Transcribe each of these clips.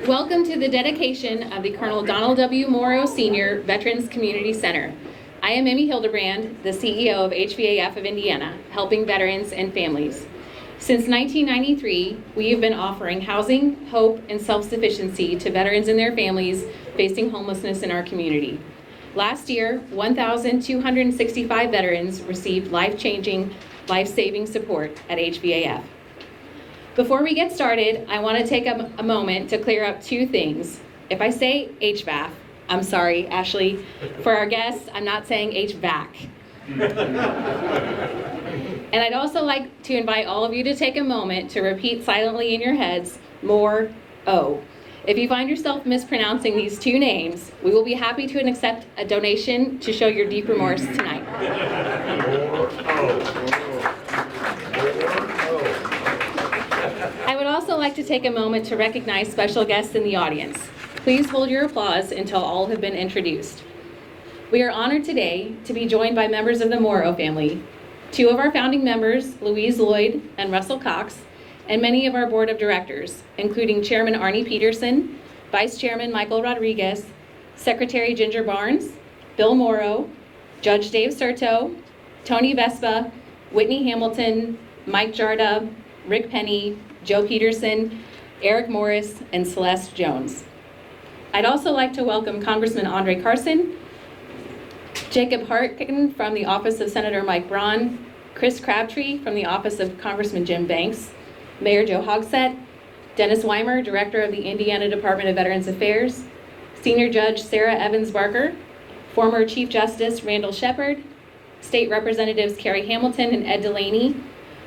Welcome to the dedication of the Colonel Donald W. Moreau Senior Veterans Community Center. I am Emmy Hildebrand, the CEO of HVAF of Indiana, helping veterans and families. Since 1993, we have been offering housing, hope, and self-sufficiency to veterans and their families facing homelessness in our community. Last year, 1,265 veterans received life-changing, life-saving support at HVAF. Before we get started, I want to take a moment to clear up two things. If I say HVAF, I'm sorry, Ashley. For our guests, I'm not saying HVAC. And I'd also like to invite all of you to take a moment to repeat silently in your heads, Moreau. If you find yourself mispronouncing these two names, we will be happy to accept a donation to show your deep remorse tonight. I would also like to take a moment to recognize special guests in the audience. Please hold your applause until all have been introduced. We are honored today to be joined by members of the Moreau family, two of our founding members, Louise Lloyd and Russell Cox, and many of our board of directors, including Chairman Arnie Peterson, Vice Chairman Michael Rodriguez, Secretary Ginger Barnes, Bill Moreau, Judge Dave Serto, Tony Vespa, Whitney Hamilton, Mike Jarda, Rick Penny, Joe Peterson, Eric Morris, and Celeste Jones. I'd also like to welcome Congressman Andre Carson, Jacob Harkin from the office of Senator Mike Braun, Chris Crabtree from the office of Congressman Jim Banks, Mayor Joe Hogsett, Dennis Weimer, Director of the Indiana Department of Veterans Affairs, Senior Judge Sarah Evans Barker, former Chief Justice Randall Shepard, State Representatives Kerry Hamilton and Ed Delaney,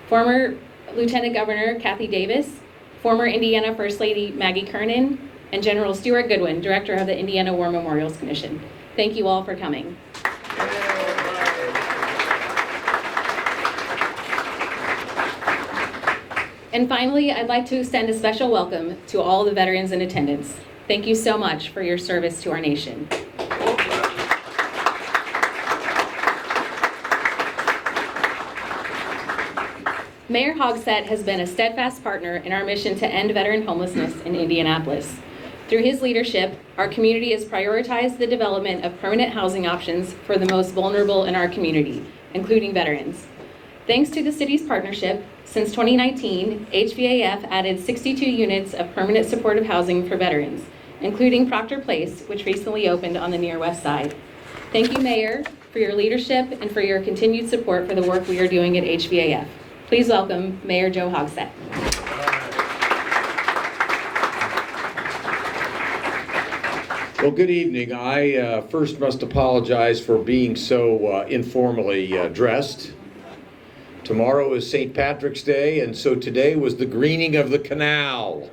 former Lieutenant Governor Kathy Davis, former Indiana First Lady Maggie Kernan, and General Stuart Goodwin, Director of the Indiana War Memorials Commission. Thank you all for coming. And finally, I'd like to extend a special welcome to all the veterans in attendance. Thank you so much for your service to our nation. Mayor Hogsett has been a steadfast partner in our mission to end veteran homelessness in Indianapolis. Through his leadership, our community has prioritized the development of permanent housing options for the most vulnerable in our community, including veterans. Thanks to the city's partnership, since 2019, HVAF added 62 units of permanent supportive housing for veterans, including Proctor Place, which recently opened on the Near West Side. Thank you, Mayor, for your leadership and for your continued support for the work we are doing at HVAF. Please welcome Mayor Joe Hogsett. Well, good evening. I first must apologize for being so informally dressed. Tomorrow is St. Patrick's Day, and so today was the greening of the canal,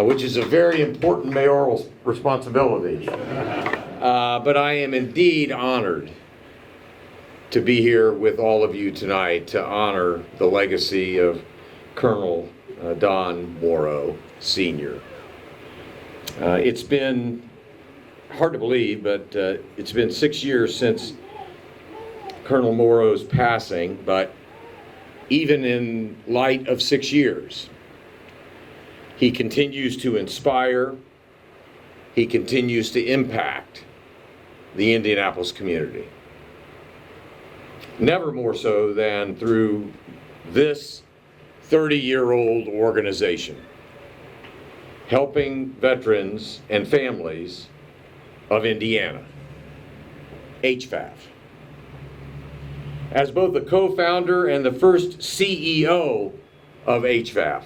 which is a very important mayoral responsibility. But I am indeed honored to be here with all of you tonight to honor the legacy of Colonel Don Moreau, Sr. It's been hard to believe, but it's been 6 years since Colonel Moreau's passing, but even in light of 6 years, he continues to inspire, he continues to impact the Indianapolis community. Never more so than through this 30-year-old organization, helping veterans and families of Indiana, HVAF. As both the co-founder and the first CEO of HVAF,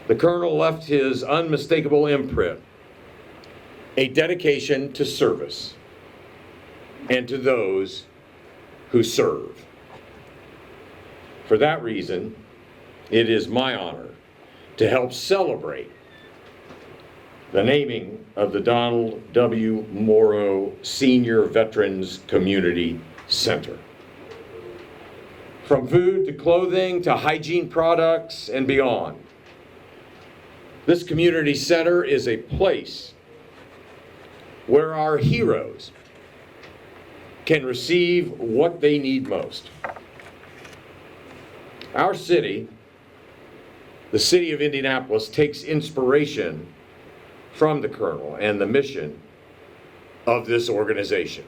the Colonel left his unmistakable imprint, a dedication to service and to those who serve. For that reason, it is my honor to help celebrate the naming of the Donald W. Moreau Senior Veterans Community Center. From food to clothing to hygiene products and beyond, this community center is a place where our heroes can receive what they need most. Our city the city of Indianapolis takes inspiration from the Colonel and the mission of this organization.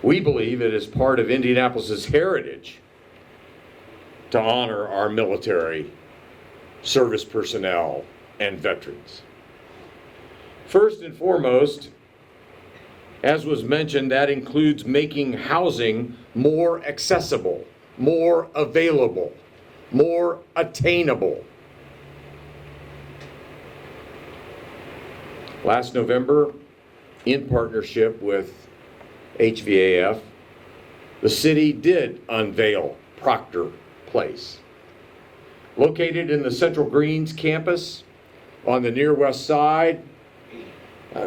We believe it is part of Indianapolis's heritage to honor our military, service personnel, and veterans. First and foremost, as was mentioned, that includes making housing more accessible, more available, more attainable. Last November, in partnership with HVAF, the city did unveil Proctor Place. Located in the Central Greens campus on the near west side,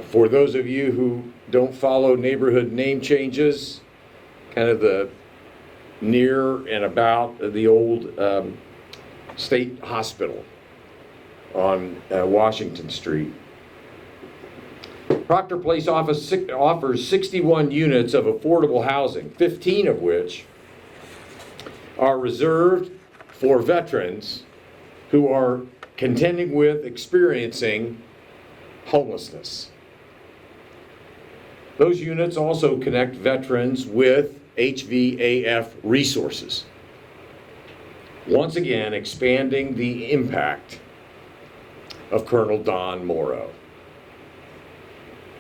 for those of you who don't follow neighborhood name changes, kind of the near and about the old state hospital on Washington Street. Proctor Place offers 61 units of affordable housing, 15 of which are reserved for veterans who are contending with experiencing homelessness. Those units also connect veterans with HVAF resources. Once again, expanding the impact of Colonel Don Moreau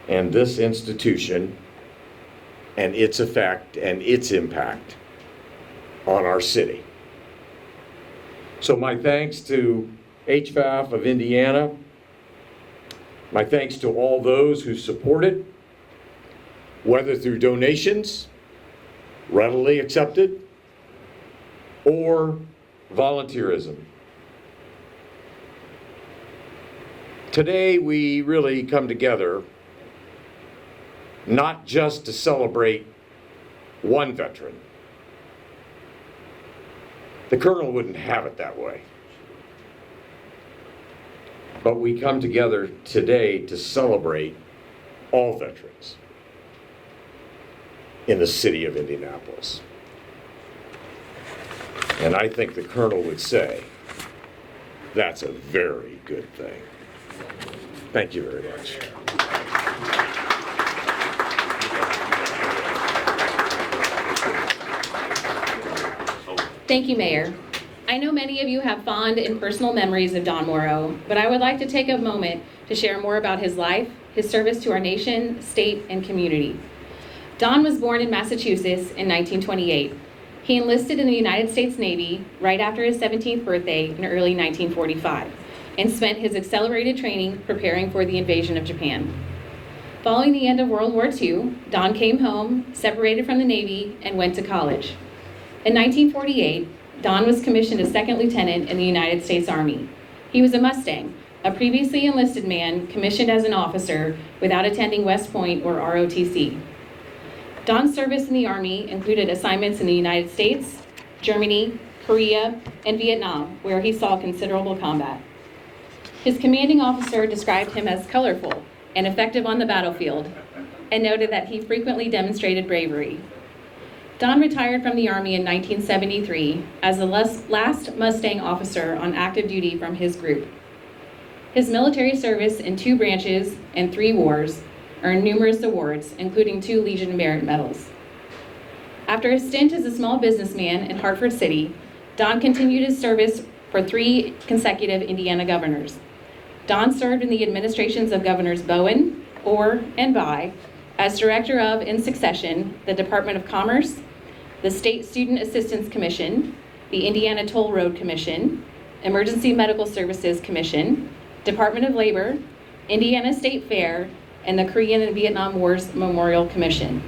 and this institution and its effect and its impact on our city. So my thanks to HVAF of Indiana, my thanks to all those who support it, whether through donations, readily accepted, or volunteerism. Today we really come together not just to celebrate one veteran. The Colonel wouldn't have it that way. But we come together today to celebrate all veterans in the city of Indianapolis. And I think the Colonel would say, that's a very good thing. Thank you very much. Thank you, Mayor. I know many of you have fond and personal memories of Don Moreau, but I would like to take a moment to share more about his life, his service to our nation, state, and community. Don was born in Massachusetts in 1928. He enlisted in the United States Navy right after his 17th birthday in early 1945 and spent his accelerated training preparing for the invasion of Japan. Following the end of World War II, Don came home, separated from the Navy, and went to college. In 1948, Don was commissioned as second lieutenant in the United States Army. He was a Mustang, a previously enlisted man commissioned as an officer without attending West Point or ROTC. Don's service in the Army included assignments in the United States, Germany, Korea, and Vietnam, where he saw considerable combat. His commanding officer described him as colorful and effective on the battlefield, and noted that he frequently demonstrated bravery. Don retired from the Army in 1973 as the last Mustang officer on active duty from his group. His military service in 2 branches and 3 wars earned numerous awards, including 2 Legion of Merit medals. After a stint as a small businessman in Hartford City, Don continued his service for 3 consecutive Indiana governors. Don served in the administrations of Governors Bowen, Orr, and Bayh as director of, in succession, the Department of Commerce, the State Student Assistance Commission, the Indiana Toll Road Commission, Emergency Medical Services Commission, Department of Labor, Indiana State Fair, and the Korean and Vietnam Wars Memorial Commission.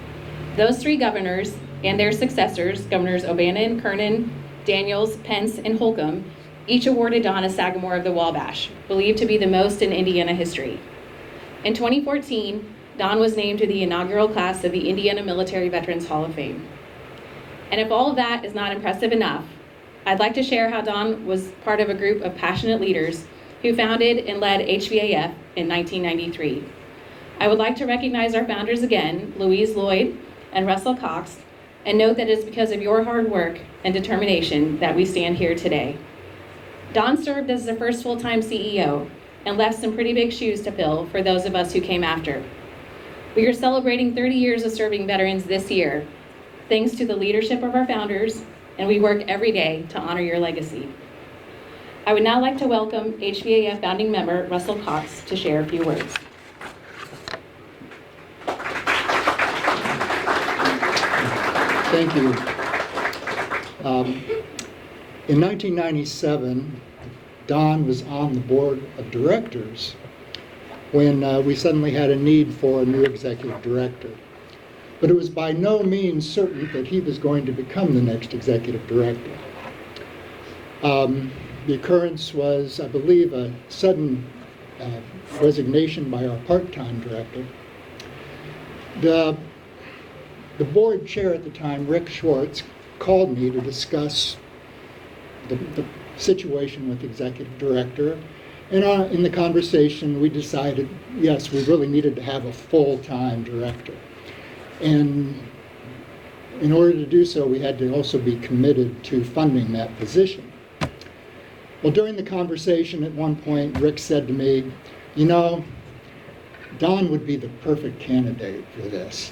Those 3 governors and their successors, Governors O'Bannon, Kernan, Daniels, Pence, and Holcomb, each awarded Don a Sagamore of the Wabash, believed to be the most in Indiana history. In 2014, Don was named to the inaugural class of the Indiana Military Veterans Hall of Fame. And if all of that is not impressive enough, I'd like to share how Don was part of a group of passionate leaders who founded and led HVAF in 1993. I would like to recognize our founders again, Louise Lloyd and Russell Cox, and note that it is because of your hard work and determination that we stand here today. Don served as the first full-time CEO and left some pretty big shoes to fill for those of us who came after. We are celebrating 30 years of serving veterans this year, thanks to the leadership of our founders, and we work every day to honor your legacy. I would now like to welcome HVAF founding member Russell Cox to share a few words. Thank you. In 1997, Don was on the board of directors when we suddenly had a need for a new executive director. But it was by no means certain that he was going to become the next executive director. The occurrence was, I believe, a sudden resignation by our part-time director. The board chair at the time, Rick Schwartz, called me to discuss the situation with the executive director. And in the conversation, we decided, yes, we really needed to have a full-time director. And in order to do so, we had to also be committed to funding that position. Well, during the conversation, at one point, Rick said to me, you know, Don would be the perfect candidate for this.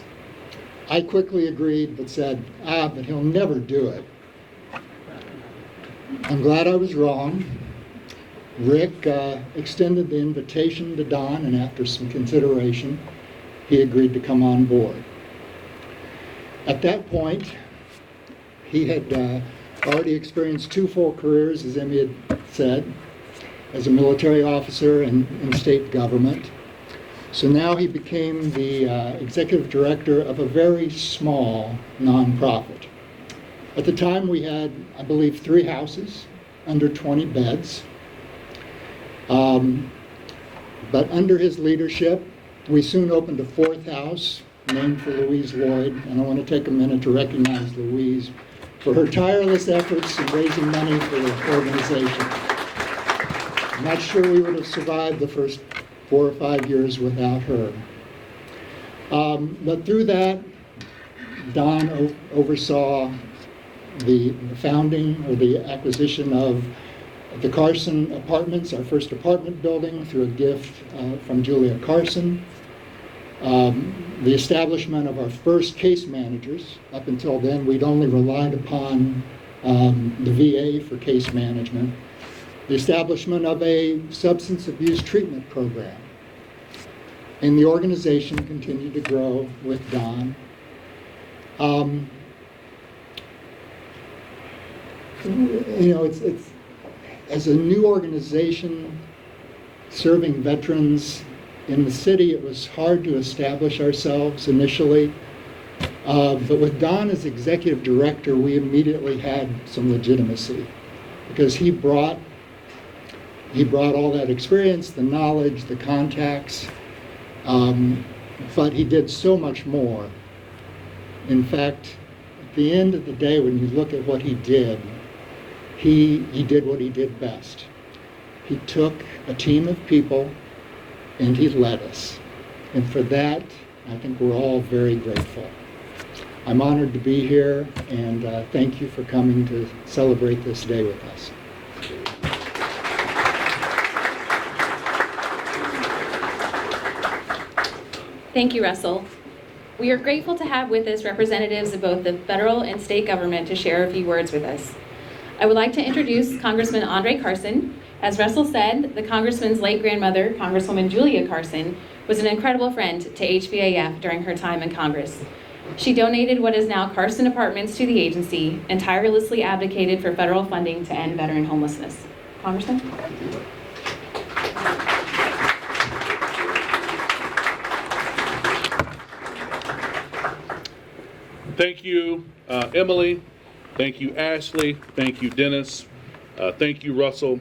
I quickly agreed, but said, but he'll never do it. I'm glad I was wrong. Rick extended the invitation to Don, and after some consideration, he agreed to come on board. At that point, he had already experienced 2 full careers, as Emmy had said, as a military officer and in state government. So now he became the executive director of a very small nonprofit. At the time we had, I believe, 3 houses, under 20 beds. But under his leadership, we soon opened a 4th house named for Louise Lloyd, and I want to take a minute to recognize Louise for her tireless efforts in raising money for the organization. I'm not sure we would have survived the first 4 or 5 years without her. But through that, Don oversaw the founding or the acquisition of the Carson Apartments, our first apartment building, through a gift from Julia Carson. The establishment of our first case managers. Up until then, we'd only relied upon the VA for case management. The establishment of a substance abuse treatment program. And the organization continued to grow with Don. You know, it's as a new organization serving veterans in the city, it was hard to establish ourselves initially. But with Don as executive director, we immediately had some legitimacy because he brought all that experience, the knowledge, the contacts, but he did so much more. In fact, at the end of the day, when you look at what he did, he did what he did best. He took a team of people and he led us. And for that, I think we're all very grateful. I'm honored to be here, and thank you for coming to celebrate this day with us. Thank you, Russell. We are grateful to have with us representatives of both the federal and state government to share a few words with us. I would like to introduce Congressman Andre Carson. As Russell said, the Congressman's late grandmother, Congresswoman Julia Carson, was an incredible friend to HVAF during her time in Congress. She donated what is now Carson Apartments to the agency and tirelessly advocated for federal funding to end veteran homelessness. Congressman? Thank you, Emily. Thank you, Ashley. Thank you, Dennis. Thank you, Russell.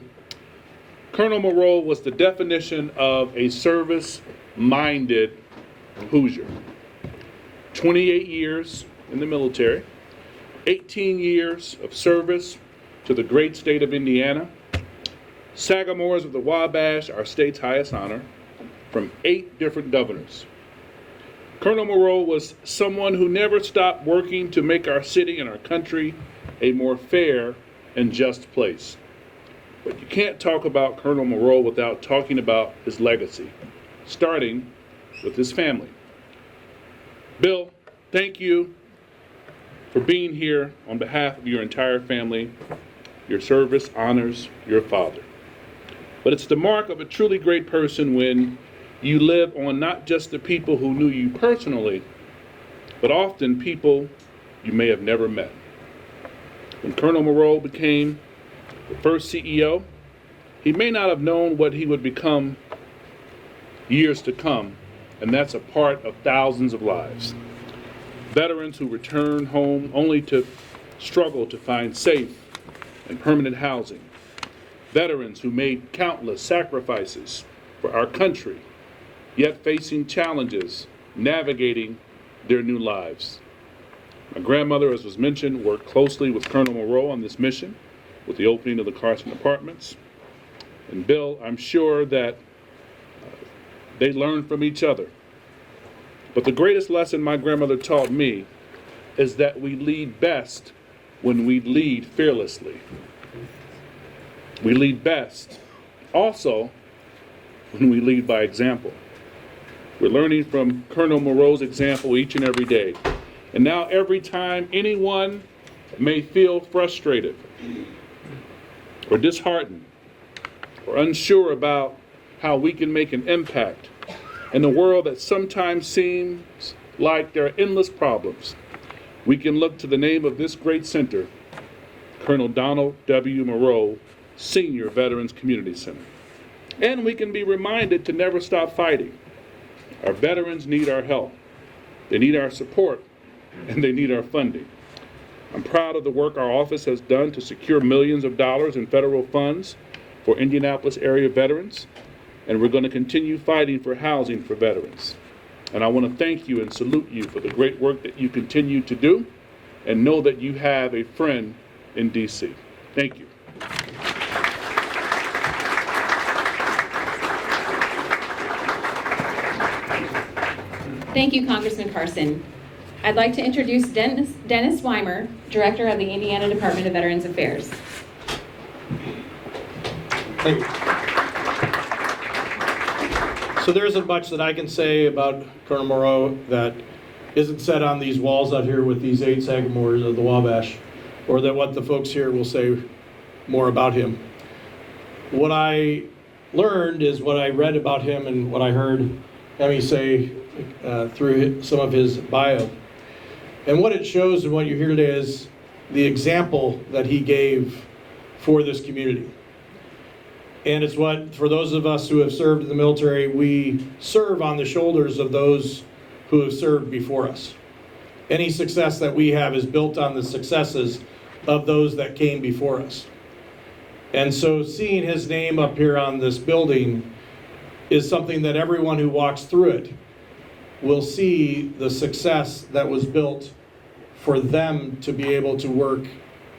Colonel Moreau was the definition of a service-minded Hoosier. 28 years in the military, 18 years of service to the great state of Indiana, Sagamores of the Wabash, our state's highest honor, from 8 different governors. Colonel Moreau was someone who never stopped working to make our city and our country a more fair and just place. But you can't talk about Colonel Moreau without talking about his legacy, starting with his family. Bill, thank you for being here on behalf of your entire family. Your service honors your father. But it's the mark of a truly great person when you live on not just the people who knew you personally, but often people you may have never met. When Colonel Moreau became the first CEO, he may not have known what he would become years to come, and that's a part of thousands of lives. Veterans who return home only to struggle to find safe and permanent housing. Veterans who made countless sacrifices for our country, yet facing challenges, navigating their new lives. My grandmother, as was mentioned, worked closely with Colonel Moreau on this mission with the opening of the Carson Apartments. And Bill, I'm sure that they learned from each other. But the greatest lesson my grandmother taught me is that we lead best when we lead fearlessly. We lead best also when we lead by example. We're learning from Colonel Moreau's example each and every day. And now every time anyone may feel frustrated or disheartened or unsure about how we can make an impact in a world that sometimes seems like there are endless problems, we can look to the name of this great center, Colonel Donald W. Moreau, Senior Veterans Community Center. And we can be reminded to never stop fighting. Our veterans need our help. They need our support, and they need our funding. I'm proud of the work our office has done to secure millions of dollars in federal funds for Indianapolis area veterans, and we're going to continue fighting for housing for veterans. And I want to thank you and salute you for the great work that you continue to do, and know that you have a friend in D.C. Thank you. Thank you, Congressman Carson. I'd like to introduce Dennis Weimer, Director of the Indiana Department of Veterans Affairs. Thank you. So there isn't much that I can say about Colonel Moreau that isn't said on these walls out here with these 8 sagamores of the Wabash, or that what the folks here will say more about him. What I learned is what I read about him and what I heard Emmy say through some of his bio. And what it shows and what you hear today is the example that he gave for this community. And it's what, for those of us who have served in the military, we serve on the shoulders of those who have served before us. Any success that we have is built on the successes of those that came before us. And so seeing his name up here on this building is something that everyone who walks through it will see the success that was built for them to be able to work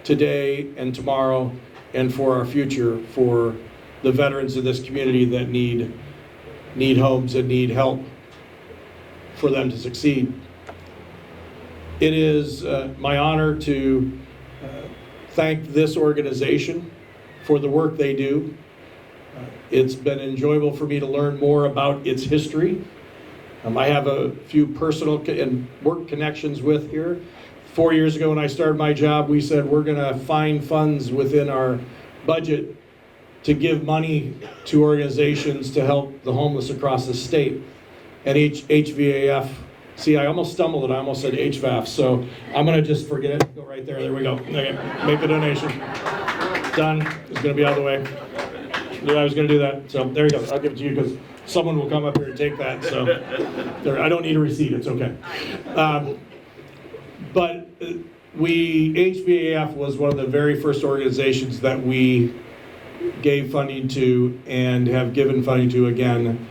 today and tomorrow and for our future, for the veterans of this community that need homes and need help for them to succeed. It is my honor to thank this organization for the work they do. It's been enjoyable for me to learn more about its history. I have a few personal and work connections with here. 4 years ago when I started my job, we said we're going to find funds within our budget to give money to organizations to help the homeless across the state. And HVAF, see, I almost stumbled and I almost said HVAF, so I'm going to just forget it. Go right there. There we go. Okay. Make the donation. Done. It's going to be out of the way. I was going to do that, so there you go. I'll give it to you because someone will come up here and take that. So there, I don't need a receipt. It's okay. But HVAF was one of the very first organizations that we gave funding to and have given funding to again.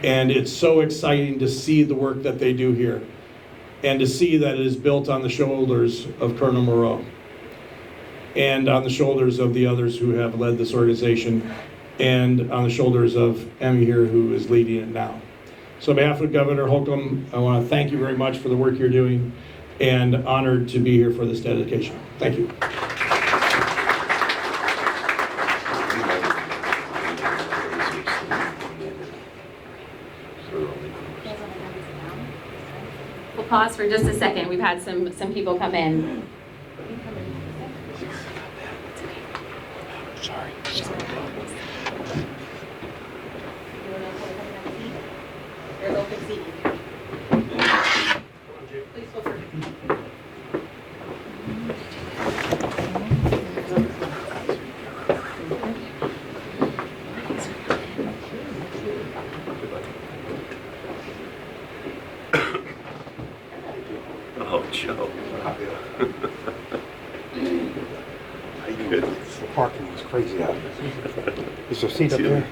And it's so exciting to see the work that they do here and to see that it is built on the shoulders of Colonel Moreau and on the shoulders of the others who have led this organization and on the shoulders of Emmy here, who is leading it now. So on behalf of Governor Holcomb, I want to thank you very much for the work you're doing and honored to be here for this dedication. Thank you. pause for just a second. We've had some people come in. Sorry. There's open seating. Please feel free. Oh, Joe. How you good? The parking was crazy out there. Is there a seat up there?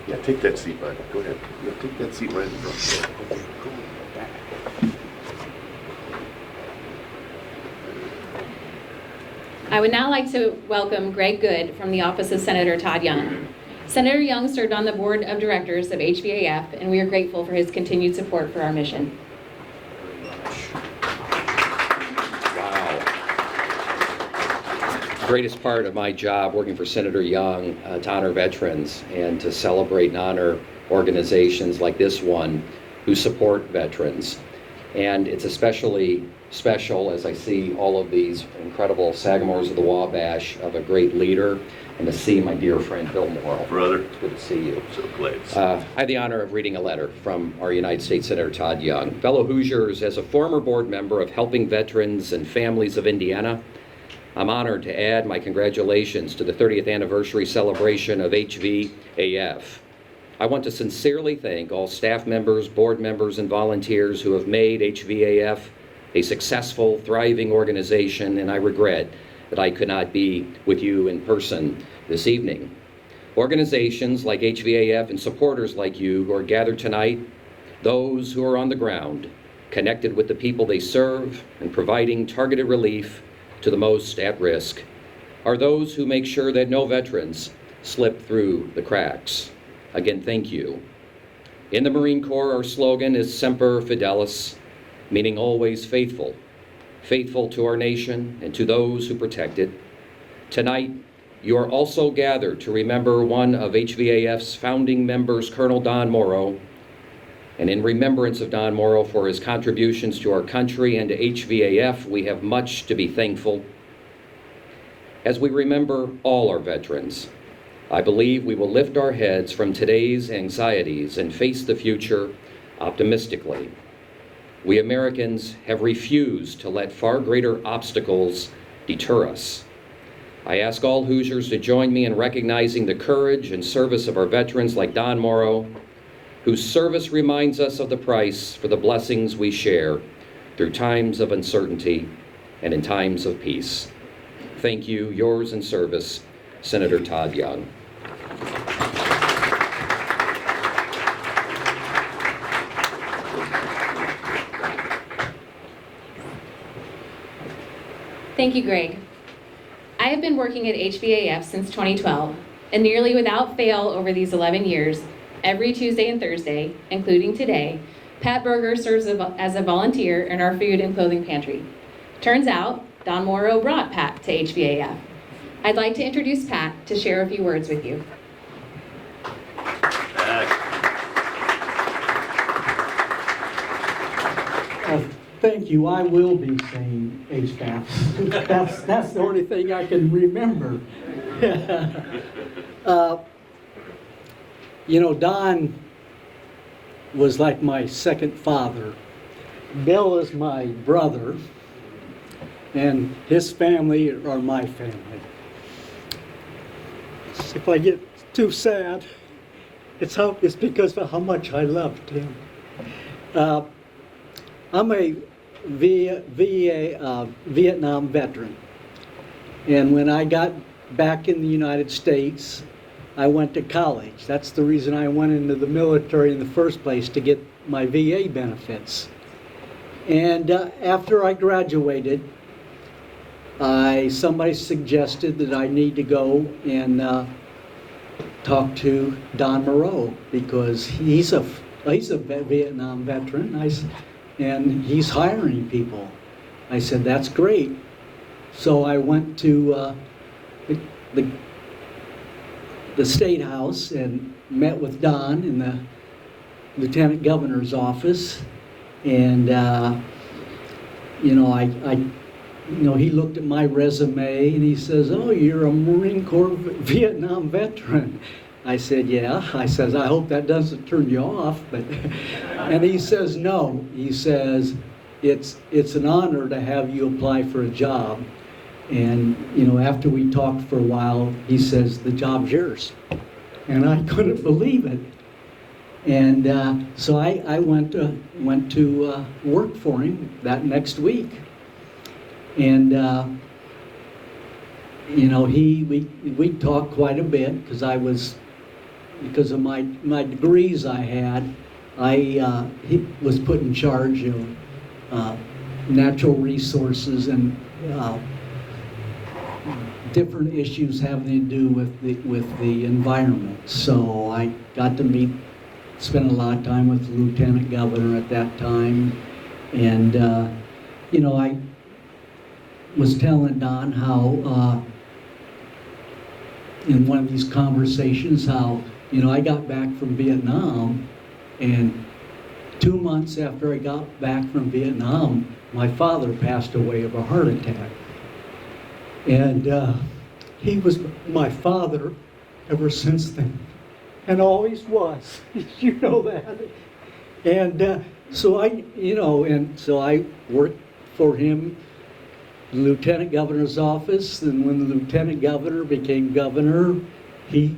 Yeah, take that seat, bud. Go ahead. Yeah, take that seat right in front. Okay, cool. I would now like to welcome Greg Good from the office of Senator Todd Young. Senator Young served on the board of directors of HVAF, and we are grateful for his continued support for our mission. Wow. Greatest part of my job working for Senator Young to honor veterans and to celebrate and honor organizations like this one who support veterans. And it's especially special as I see all of these incredible Sagamores of the Wabash of a great leader and to see my dear friend Bill Moreau. Brother. It's good to see you. So glad. I have the honor of reading a letter from our United States Senator Todd Young. Fellow Hoosiers, as a former board member of Helping Veterans and Families of Indiana, I'm honored to add my congratulations to the 30th anniversary celebration of HVAF. I want to sincerely thank all staff members, board members, and volunteers who have made HVAF a successful, thriving organization, and I regret that I could not be with you in person this evening. Organizations like HVAF and supporters like you who are gathered tonight, those who are on the ground, connected with the people they serve and providing targeted relief to the most at risk, are those who make sure that no veterans slip through the cracks. Again, thank you. In the Marine Corps, our slogan is Semper Fidelis, meaning always faithful. Faithful to our nation and to those who protect it. Tonight, you are also gathered to remember one of HVAF's founding members, Colonel Don Moreau, and in remembrance of Don Moreau for his contributions to our country and to HVAF, we have much to be thankful. As we remember all our veterans, I believe we will lift our heads from today's anxieties and face the future optimistically. We Americans have refused to let far greater obstacles deter us. I ask all Hoosiers to join me in recognizing the courage and service of our veterans like Don Moreau, whose service reminds us of the price for the blessings we share through times of uncertainty and in times of peace. Thank you, yours in service, Senator Todd Young. Thank you, Greg. I have been working at HVAF since 2012, and nearly without fail over these 11 years, every Tuesday and Thursday, including today, Pat Berger serves as a volunteer in our food and clothing pantry. Turns out, Don Moreau brought Pat to HVAF. I'd like to introduce Pat to share a few words with you. Thank you. I will be saying HVAF. That's the only thing I can remember. You know, Don was like my second father. Bill is my brother, and his family are my family. If I get too sad, it's because of how much I loved him. I'm a Vietnam veteran, and when I got back in the United States, I went to college. That's the reason I went into the military in the first place, to get my VA benefits. And after I graduated, somebody suggested that I need to go and talk to Don Moreau, because he's a Vietnam veteran. And he's hiring people. I said, that's great. So I went to the State House and met with Don in the Lieutenant Governor's office. And he looked at my resume and he says, "Oh, you're a Marine Corps Vietnam veteran." I said, "Yeah." I says, "I hope that doesn't turn you off." But and he says, "No." He says, "It's an honor to have you apply for a job." And after we talked for a while, he says, "The job's yours." And I couldn't believe it. And so I went to work for him that next week. And we talked quite a bit because of my degrees I had. He was put in charge of natural resources and different issues having to do with the environment. So I got to spend a lot of time with the Lieutenant Governor at that time, and I was telling Don how in one of these conversations how I got back from Vietnam, and 2 months after I got back from Vietnam, my father passed away of a heart attack. And he was my father ever since then, and always was. You know that. And so I worked for him, the Lieutenant Governor's office. And when the Lieutenant Governor became governor, he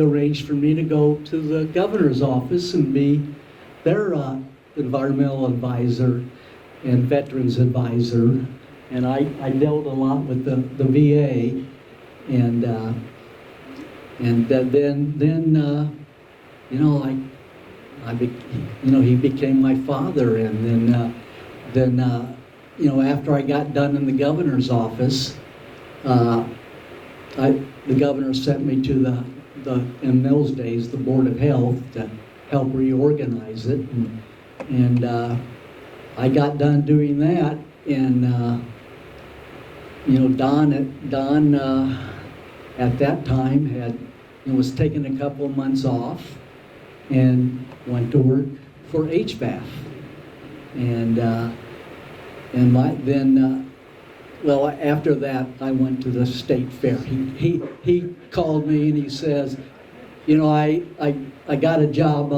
arranged for me to go to the governor's office and be their environmental advisor and veterans advisor. And I dealt a lot with the VA, and he became my father. And then after I got done in the governor's office, the governor sent me to in those days the Board of Health to help reorganize it, and I got done doing that. And Don at that time was taking a couple of months off and went to work for HVAF. After that, I went to the state fair. He called me and he says, I got a job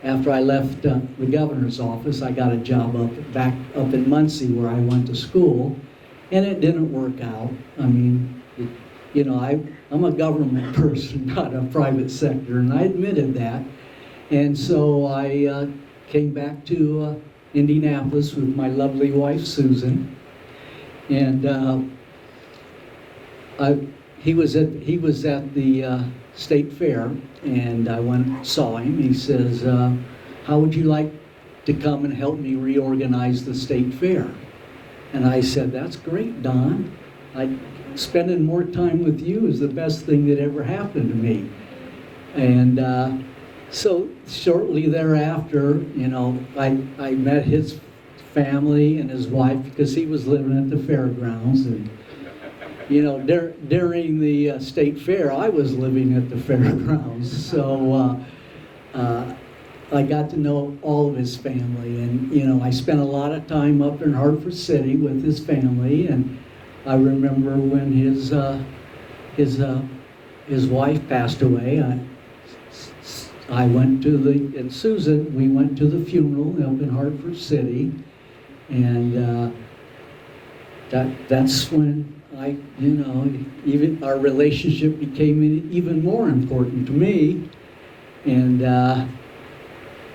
after I left the governor's office. I got a job back up in Muncie where I went to school, and it didn't work out. I mean, I'm a government person, not a private sector, and I admitted that. And so I came back to Indianapolis with my lovely wife, Susan. And he was at the state fair, and I went and saw him. He says, "How would you like to come and help me reorganize the state fair?" And I said, "That's great, Don. Spending more time with you is the best thing that ever happened to me." And so shortly thereafter, I met his family and his wife because he was living at the fairgrounds. And during the state fair, I was living at the fairgrounds. So I got to know all of his family, and I spent a lot of time up in Hartford City with his family. And I remember when his wife passed away, I went to and Susan, we went to the funeral up in Hartford City, and that's when even our relationship became even more important to me. And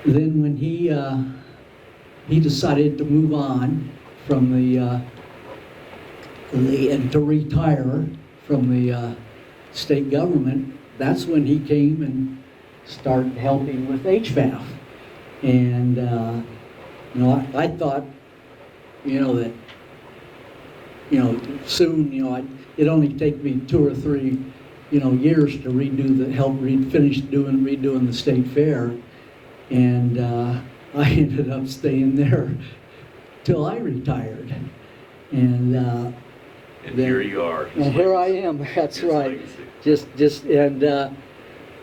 then when he decided to move on from and to retire from the state government, that's when he came and started helping with HVAF. And I thought that soon it'd only take me 2 or 3 years to finish redoing the state fair. And I ended up staying there till I retired. And here you are. And here I am. That's right.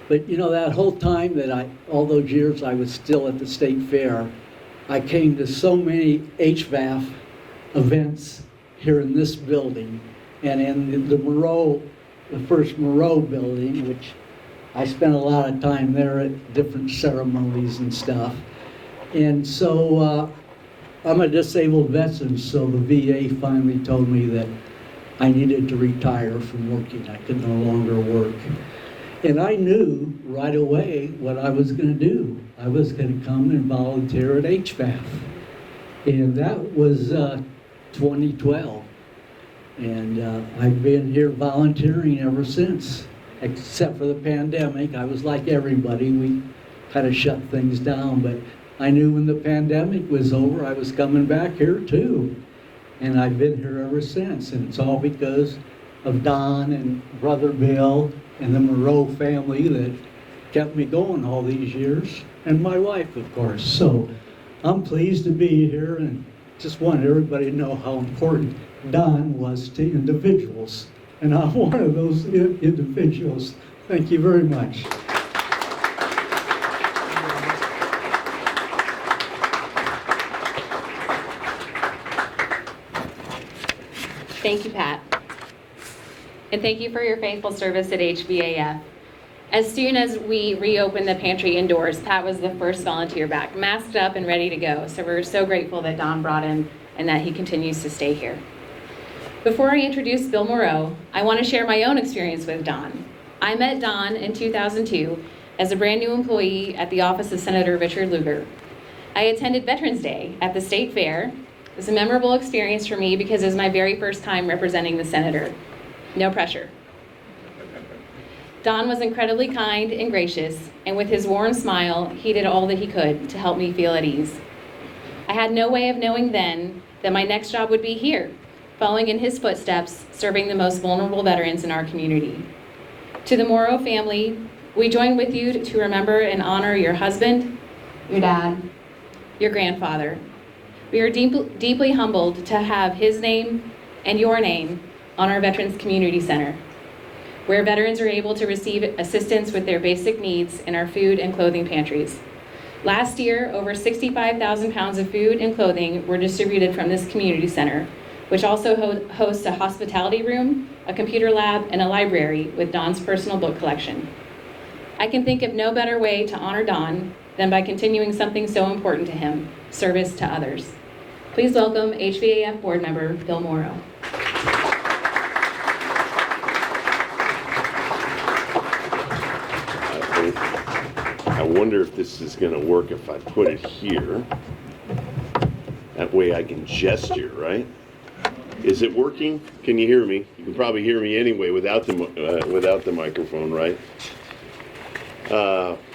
But that whole time all those years I was still at the state fair, I came to so many HVAF events here in this building and in the Moreau, the first Moreau building, which I spent a lot of time there at different ceremonies and stuff. And so I'm a disabled veteran, so the VA finally told me that I needed to retire from working. I could no longer work. And I knew right away what I was going to do. I was going to come and volunteer at HVAF. And that was 2012. And I've been here volunteering ever since, except for the pandemic. I was like everybody, we kind of shut things down, but I knew when the pandemic was over, I was coming back here too. And I've been here ever since, and it's all because of Don and Brother Bill and the Moreau family that kept me going all these years, and my wife, of course. So I'm pleased to be here and just want everybody to know how important Don was to individuals, and I'm one of those individuals. Thank you very much. Thank you, Pat. And thank you for your faithful service at HVAF. As soon as we reopened the pantry indoors, Pat was the first volunteer back, masked up and ready to go. So we're so grateful that Don brought him and that he continues to stay here. Before I introduce Bill Moreau, I want to share my own experience with Don. I met Don in 2002 as a brand new employee at the office of Senator Richard Lugar. I attended Veterans Day at the State Fair. It was a memorable experience for me because it was my very first time representing the senator. No pressure. Don was incredibly kind and gracious, and with his warm smile, he did all that he could to help me feel at ease. I had no way of knowing then that my next job would be here, following in his footsteps, serving the most vulnerable veterans in our community. To the Moreau family, we join with you to remember and honor your husband, your dad, your grandfather. We are deeply humbled to have his name and your name on our Veterans Community Center, where veterans are able to receive assistance with their basic needs in our food and clothing pantries. Last year, over 65,000 pounds of food and clothing were distributed from this community center, which also hosts a hospitality room, a computer lab, and a library with Don's personal book collection. I can think of no better way to honor Don than by continuing something so important to him, service to others. Please welcome HVAF board member Bill Moreau. I wonder if this is going to work if I put it here. That way I can gesture, right? Is it working? Can you hear me? You can probably hear me anyway without the microphone, right?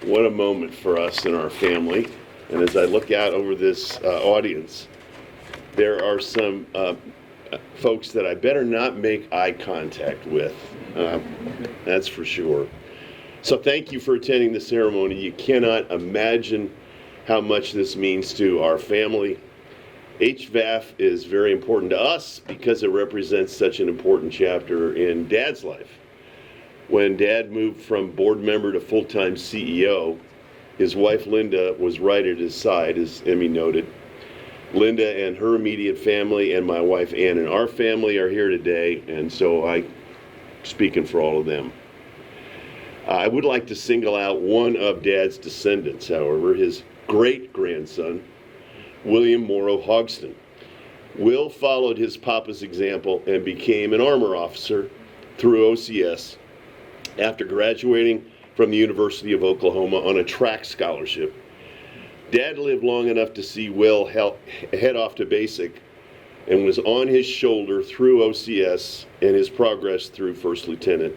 What a moment for us and our family. And as I look out over this audience, there are some folks that I better not make eye contact with. That's for sure. So thank you for attending the ceremony. You cannot imagine how much this means to our family. HVAF is very important to us because it represents such an important chapter in Dad's life. When Dad moved from board member to full-time CEO, his wife Linda was right at his side, as Emmy noted. Linda and her immediate family and my wife Ann and our family are here today, and so I'm speaking for all of them. I would like to single out one of Dad's descendants, however, his great-grandson, William Moreau Hogston. Will followed his papa's example and became an armor officer through OCS after graduating from the University of Oklahoma on a track scholarship. Dad lived long enough to see Will head off to basic and was on his shoulder through OCS and his progress through first lieutenant.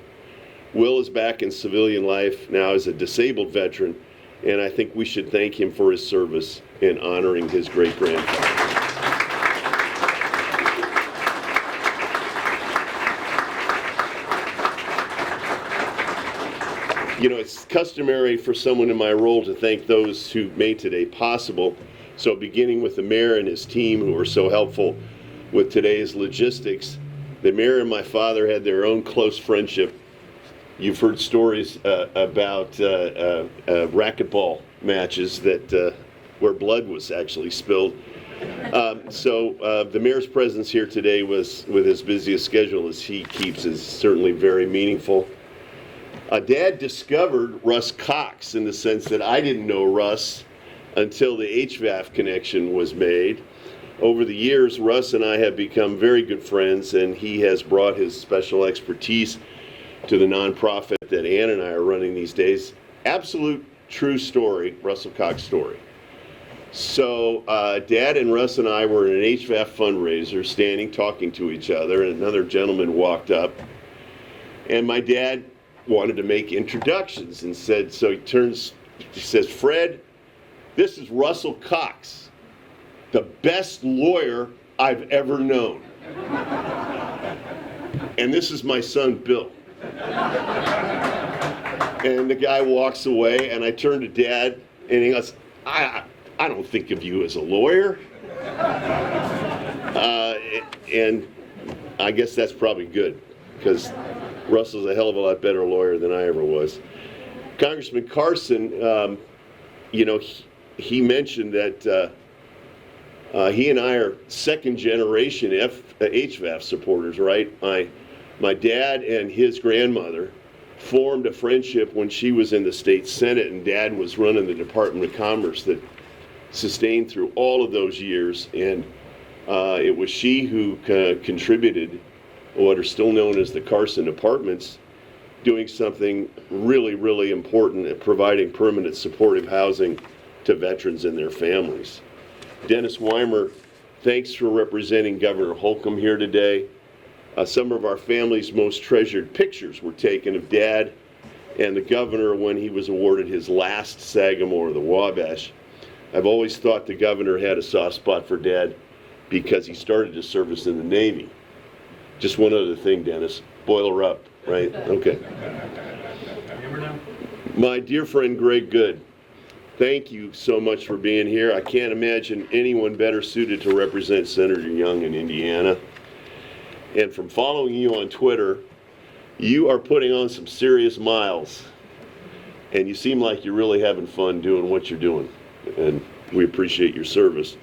Will is back in civilian life now as a disabled veteran, and I think we should thank him for his service in honoring his great-grandfather. You know, it's customary for someone in my role to thank those who made today possible. So beginning with the mayor and his team who were so helpful with today's logistics, the mayor and my father had their own close friendship. You've heard stories about racquetball matches that where blood was actually spilled. The mayor's presence here today was, with as busy a schedule as he keeps, is certainly very meaningful. Dad discovered Russ Cox in the sense that I didn't know Russ until the HVAF connection was made. Over the years, Russ and I have become very good friends, and he has brought his special expertise to the nonprofit that Ann and I are running these days. Absolute true story, Russell Cox story. So Dad and Russ and I were in an HVAF fundraiser, standing talking to each other, and another gentleman walked up, and my dad wanted to make introductions and said, so he says, Fred, this is Russell Cox, the best lawyer I've ever known. And this is my son, Bill. And the guy walks away, and I turn to Dad, and he goes, I don't think of you as a lawyer. And I guess that's probably good, because Russell's a hell of a lot better lawyer than I ever was. Congressman Carson, he mentioned that he and I are second generation HVAF supporters, right? My dad and his grandmother formed a friendship when she was in the state Senate, and Dad was running the Department of Commerce that sustained through all of those years. And it was she who contributed what are still known as the Carson Apartments, doing something really, really important at providing permanent supportive housing to veterans and their families. Dennis Weimer, thanks for representing Governor Holcomb here today. Some of our family's most treasured pictures were taken of Dad and the governor when he was awarded his last Sagamore, the Wabash. I've always thought the governor had a soft spot for Dad because he started his service in the Navy. Just one other thing, Dennis. Boil her up, right? Okay. My dear friend Greg Good, thank you so much for being here. I can't imagine anyone better suited to represent Senator Young in Indiana. And from following you on Twitter, you are putting on some serious miles. And you seem like you're really having fun doing what you're doing. And we appreciate your service.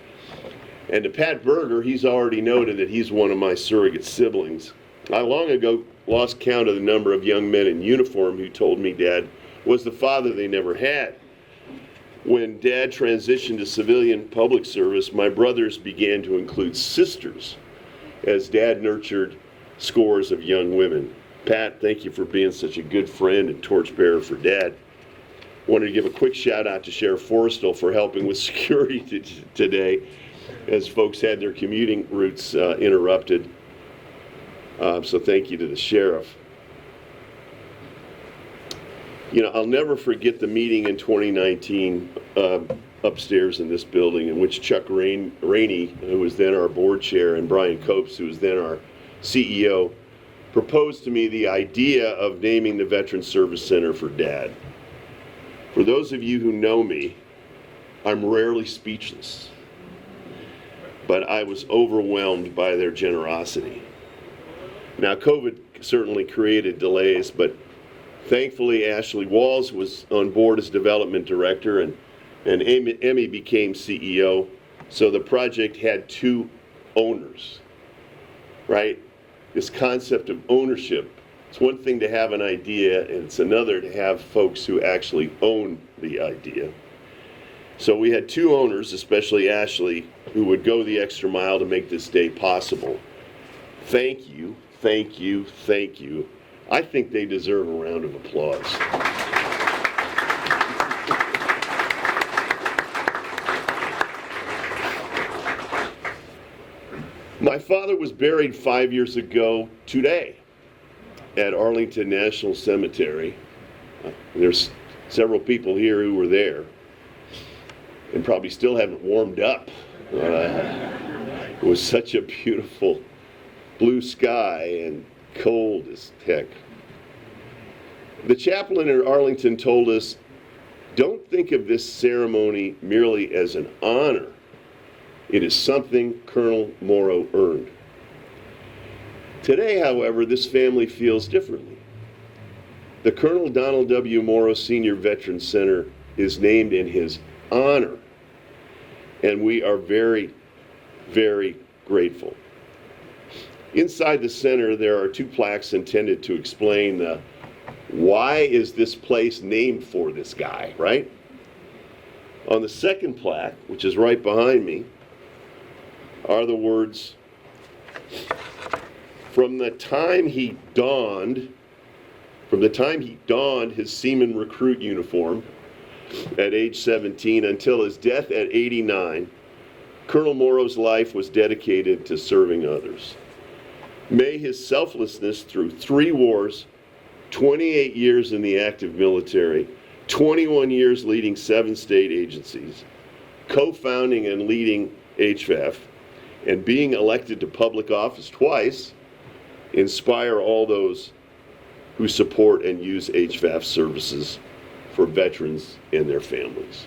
And to Pat Berger, he's already noted that he's one of my surrogate siblings. I long ago lost count of the number of young men in uniform who told me Dad was the father they never had. When Dad transitioned to civilian public service, my brothers began to include sisters as Dad nurtured scores of young women. Pat, thank you for being such a good friend and torchbearer for Dad. Wanted to give a quick shout out to Sheriff Forrestal for helping with security today, as folks had their commuting routes interrupted. So thank you to the sheriff. I'll never forget the meeting in 2019 upstairs in this building in which Chuck Rainey, who was then our board chair, and Brian Copes, who was then our CEO, proposed to me the idea of naming the Veterans Service Center for Dad. For those of you who know me, I'm rarely speechless, but I was overwhelmed by their generosity. Now, COVID certainly created delays, but thankfully Ashley Walls was on board as development director, and Emmy became CEO, so the project had two owners, right? This concept of ownership, it's one thing to have an idea, and it's another to have folks who actually own the idea. So we had two owners, especially Ashley, who would go the extra mile to make this day possible. Thank you, thank you, thank you. I think they deserve a round of applause. My father was buried 5 years ago today at Arlington National Cemetery. There's several people here who were there and probably still haven't warmed up. It was such a beautiful blue sky and cold as heck. The chaplain in Arlington told us, don't think of this ceremony merely as an honor. It is something Colonel Moreau earned. Today, however, this family feels differently. The Colonel Donald W. Moreau Senior Veterans Center is named in his honor, and we are very very grateful. Inside the center, there are 2 plaques intended to explain the why is this place named for this guy, right? On the second plaque, which is right behind me, are the words, from the time he donned his seaman recruit uniform at age 17 until his death at 89, Colonel Moreau's life was dedicated to serving others. May his selflessness through 3 wars, 28 years in the active military, 21 years leading 7 state agencies, co-founding and leading HVAF, and being elected to public office twice, inspire all those who support and use HVAF services for veterans and their families.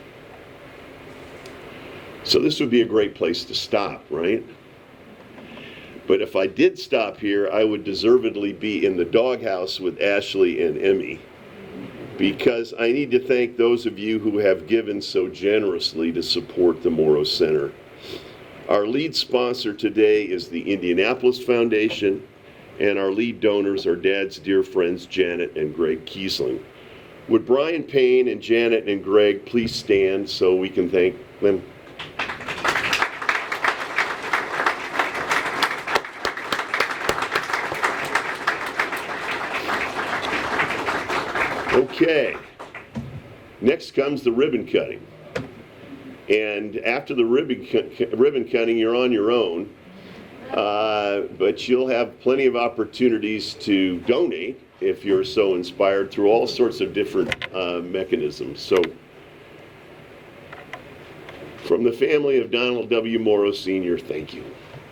So this would be a great place to stop, right? But if I did stop here, I would deservedly be in the doghouse with Ashley and Emmy, because I need to thank those of you who have given so generously to support the Moreau Center. Our lead sponsor today is the Indianapolis Foundation, and our lead donors are Dad's dear friends Janet and Greg Kiesling. Would Brian Payne and Janet and Greg please stand so we can thank them? Okay, next comes the ribbon cutting. And after the ribbon cutting, you're on your own, but you'll have plenty of opportunities to donate if you're so inspired through all sorts of different mechanisms. So, from the family of Donald W. Moreau Sr., thank you.